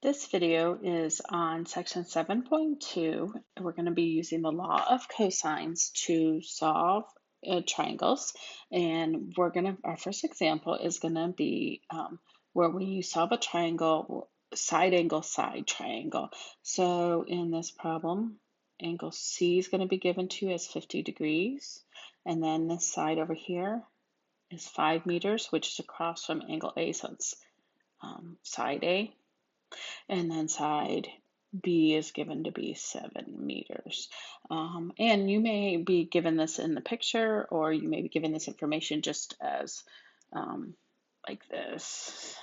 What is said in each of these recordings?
This video is on section 7.2. We're going to be using the law of cosines to solve triangles. And our first example is going to be where we solve a triangle, side angle, side triangle. So in this problem, angle C is going to be given to you as 50 degrees. And then this side over here is 5 meters, which is across from angle A. So it's side A. And then side B is given to be 7 meters. And you may be given this in the picture, or you may be given this information just as like this.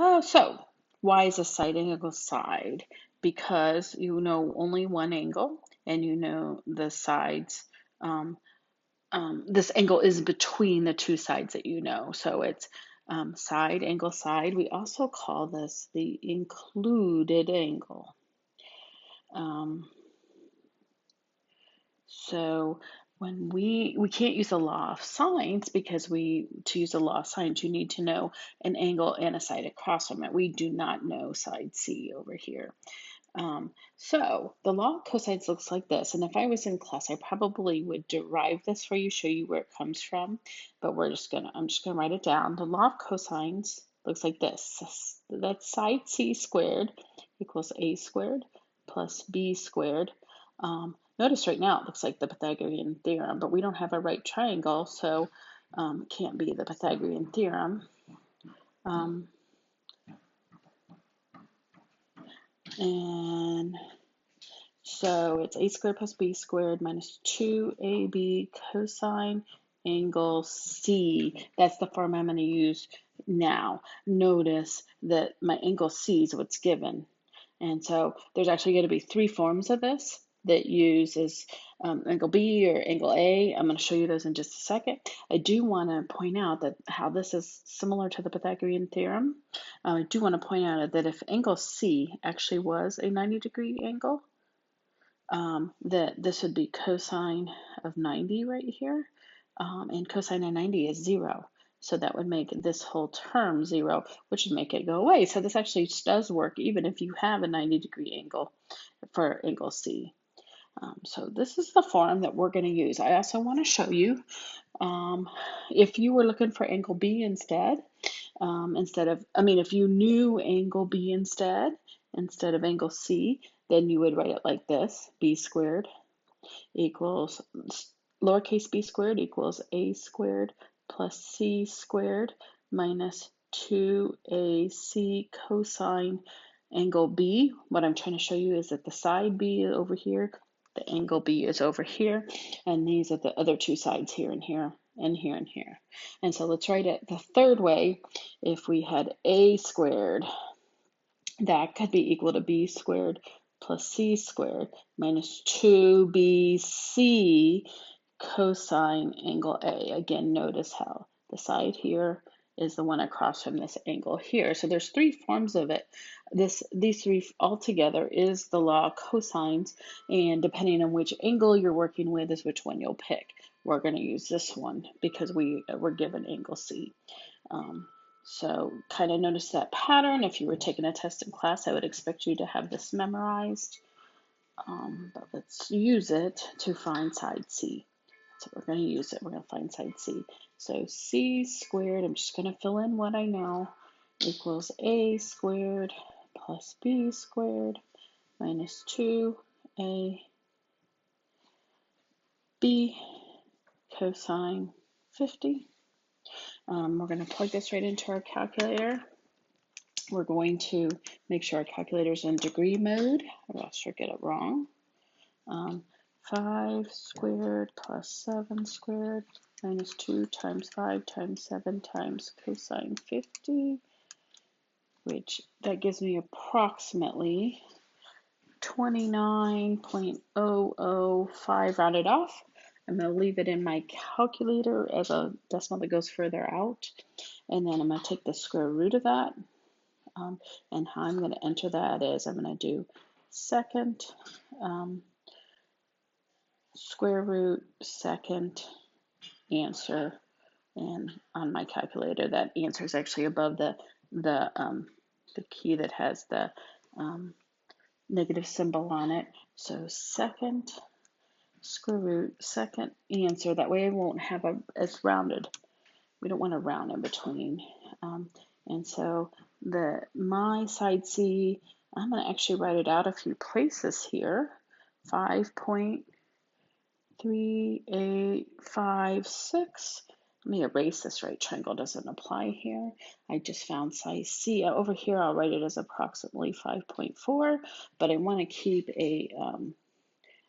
So why is a side angle side? Because you know only one angle, and you know the sides. This angle is between the two sides that you know. So it's side angle side. We also call this the included angle. So when we can't use the law of sines because to use the law of sines, you need to know an angle and a side across from it. We do not know side C over here. So the law of cosines looks like this, and if I was in class, I probably would derive this for you, show you where it comes from, but I'm just gonna write it down. The law of cosines looks like this. That's side C squared equals A squared plus B squared. Notice right now it looks like the Pythagorean theorem, but we don't have a right triangle, so it can't be the Pythagorean theorem. And so it's A squared plus B squared minus 2AB cosine angle C. That's the form I'm going to use now. Notice that my angle C is what's given. And so there's actually going to be three forms of this that uses angle B or angle A. I'm going to show you those in just a second. I do want to point out that how this is similar to the Pythagorean theorem. I do want to point out that if angle C actually was a 90-degree angle, that this would be cosine of 90 right here, and cosine of 90 is 0. So that would make this whole term 0, which would make it go away. So this actually does work even if you have a 90-degree angle for angle C. So this is the form that we're going to use. I also want to show you if you were looking for angle B instead, if you knew angle B instead of angle C, then you would write it like this: B squared equals lowercase b squared equals A squared plus C squared minus 2AC cosine angle B. What I'm trying to show you is that the side B is over here, the angle B is over here, and these are the other two sides here and here and here and here. And so let's write it the third way. If we had A squared, that could be equal to B squared plus C squared minus 2BC cosine angle A. Again, notice how the side here is the one across from this angle here. So there's three forms of it. These three altogether is the law of cosines, and depending on which angle you're working with is which one you'll pick. We're going to use this one because we were given angle C. So kind of notice that pattern. If you were taking a test in class, I would expect you to have this memorized. But let's use it to find side C. So we're going to use it. We're going to find side C. So C squared, I'm just going to fill in what I know, equals A squared plus B squared minus 2AB cosine 50. We're going to plug this right into our calculator. We're going to make sure our calculator's in degree mode, or else you'll get it wrong. 5 squared plus 7 squared minus 2 times 5 times 7 times cosine 50, which that gives me approximately 29.005 rounded off. I'm going to leave it in my calculator as a decimal that goes further out, and then I'm going to take the square root of that. And how I'm going to enter that is I'm going to do second square root second answer, and on my calculator that answer is actually above the the key that has the negative symbol on it. So second square root, second answer. That way I won't have as rounded. We don't want to round in between. And so my side C, I'm going to actually write it out a few places here. 5.3856. Let me erase this right triangle, doesn't apply here. I just found size C. Over here, I'll write it as approximately 5.4, but I want to keep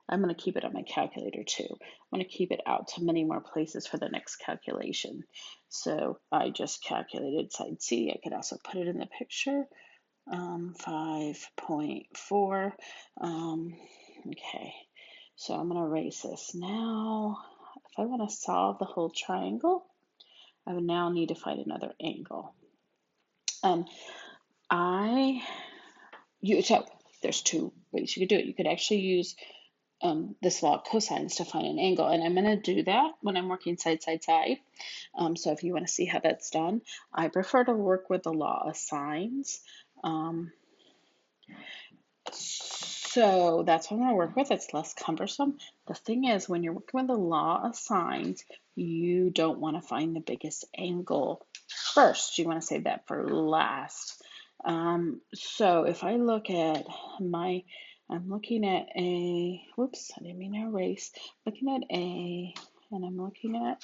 I'm going to keep it on my calculator too. I'm going to keep it out to many more places for the next calculation. So I just calculated side C. I could also put it in the picture. 5.4. Okay, so I'm going to erase this. Now, if I want to solve the whole triangle, I would now need to find another angle. So there's two ways you could do it. You could actually use this law of cosines to find an angle, and I'm going to do that when I'm working side, side, side. So if you want to see how that's done, I prefer to work with the law of sines. So that's what I'm going to work with. It's less cumbersome. The thing is, when you're working with the law of sines, you don't want to find the biggest angle first. You want to save that for last. So if I look at I'm looking at A, whoops, I didn't mean to erase. Looking at A, and I'm looking at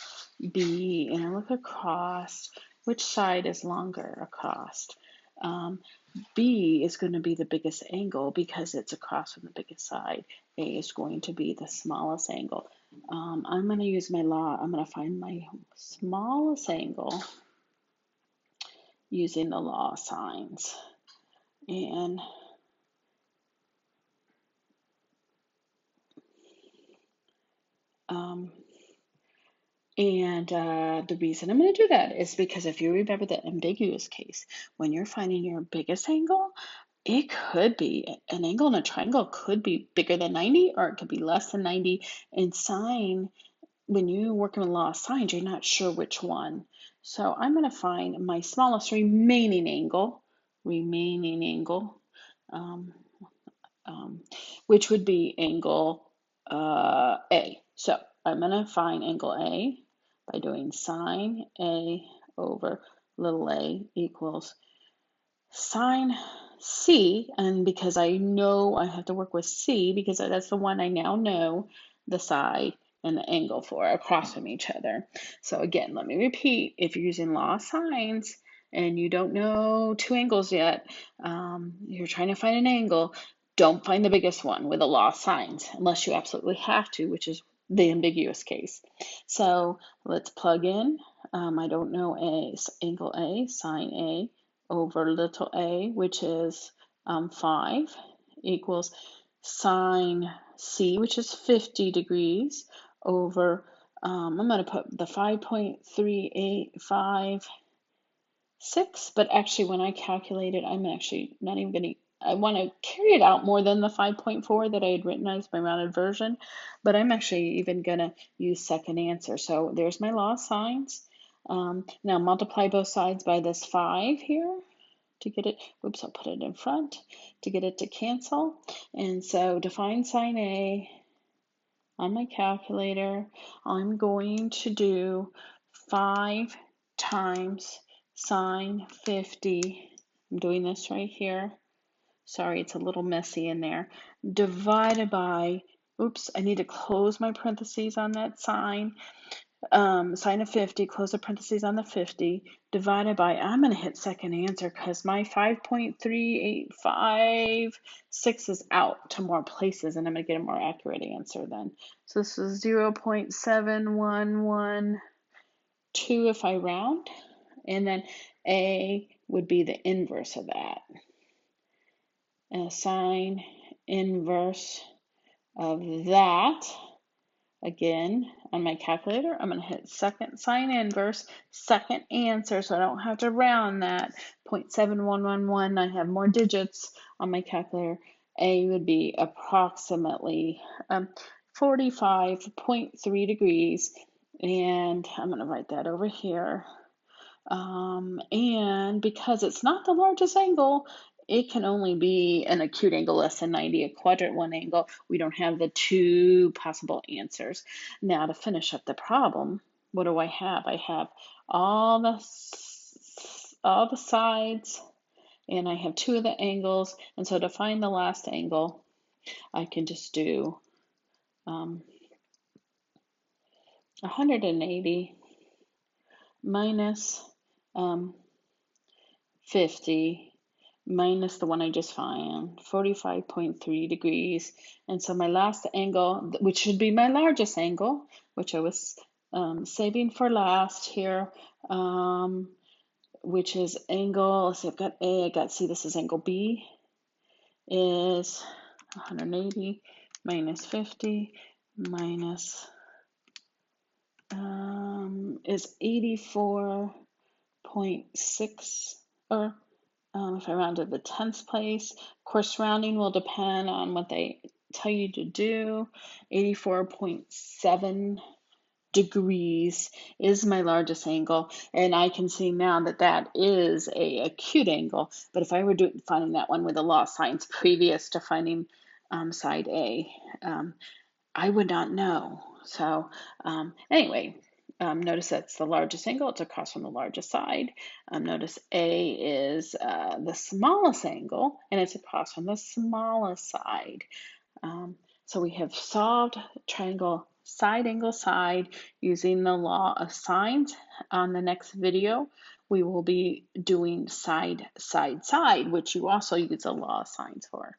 B, and I look across. Which side is longer across? B is going to be the biggest angle because it's across from the biggest side. A is going to be the smallest angle. I'm going to use my law. I'm going to find my smallest angle using the law of sines. And the reason I'm going to do that is because if you remember the ambiguous case, when you're finding your biggest angle, it could be an angle in a triangle could be bigger than 90 or it could be less than 90. And sine, when you're working with law of sines, you're not sure which one. So I'm going to find my smallest remaining angle, which would be angle A. So I'm going to find angle A by doing sine A over little a equals sine C, and because I know I have to work with C, because that's the one I now know the side and the angle for across from each other. So again, let me repeat, if you're using law of sines and you don't know two angles yet, you're trying to find an angle, don't find the biggest one with a law of sines unless you absolutely have to, which is the ambiguous case. So let's plug in. I don't know angle A, sine A over little a, which is 5, equals sine C, which is 50 degrees, over, I'm going to put the 5.3856, but actually when I calculate it, I'm actually not even going to, I want to carry it out more than the 5.4 that I had written as my rounded version, but I'm actually even going to use second answer. So there's my law of sines. Now multiply both sides by this 5 here to get it, oops, I'll put it in front to get it to cancel. And so to find sine A on my calculator, I'm going to do 5 times sine 50. I'm doing this right here. Sorry, it's a little messy in there. Divided by, oops, I need to close my parentheses on that sine. Sine of 50, close the parentheses on the 50, divided by, I'm going to hit second answer because my 5.3856 is out to more places, and I'm going to get a more accurate answer then. So this is 0.7112 if I round, and then A would be the inverse of that. Sine inverse of that. Again, on my calculator, I'm going to hit second sine inverse, second answer, so I don't have to round that. 0.7111, I have more digits on my calculator. A would be approximately 45.3 degrees, and I'm going to write that over here. And because it's not the largest angle, it can only be an acute angle less than 90, a quadrant 1 angle. We don't have the two possible answers. Now to finish up the problem, what do I have? I have all the sides, and I have two of the angles. And so to find the last angle, I can just do 180 minus 50 minus the one I just found, 45.3 degrees. And so my last angle, which should be my largest angle, which I was saving for last here, which is angle, so I've got A, I got C, this is angle B, is 180 minus 50 minus is 84.6, or if I round to the 10th place. Of course, rounding will depend on what they tell you to do. 84.7 degrees is my largest angle, and I can see now that that is a acute angle. But if I were finding that one with the law of sines previous to finding side A, I would not know. So anyway, notice that's the largest angle. It's across from the largest side. Notice A is the smallest angle, and it's across from the smallest side. So we have solved triangle side angle side using the law of sines. On the next video, we will be doing side, side, side, which you also use the law of sines for.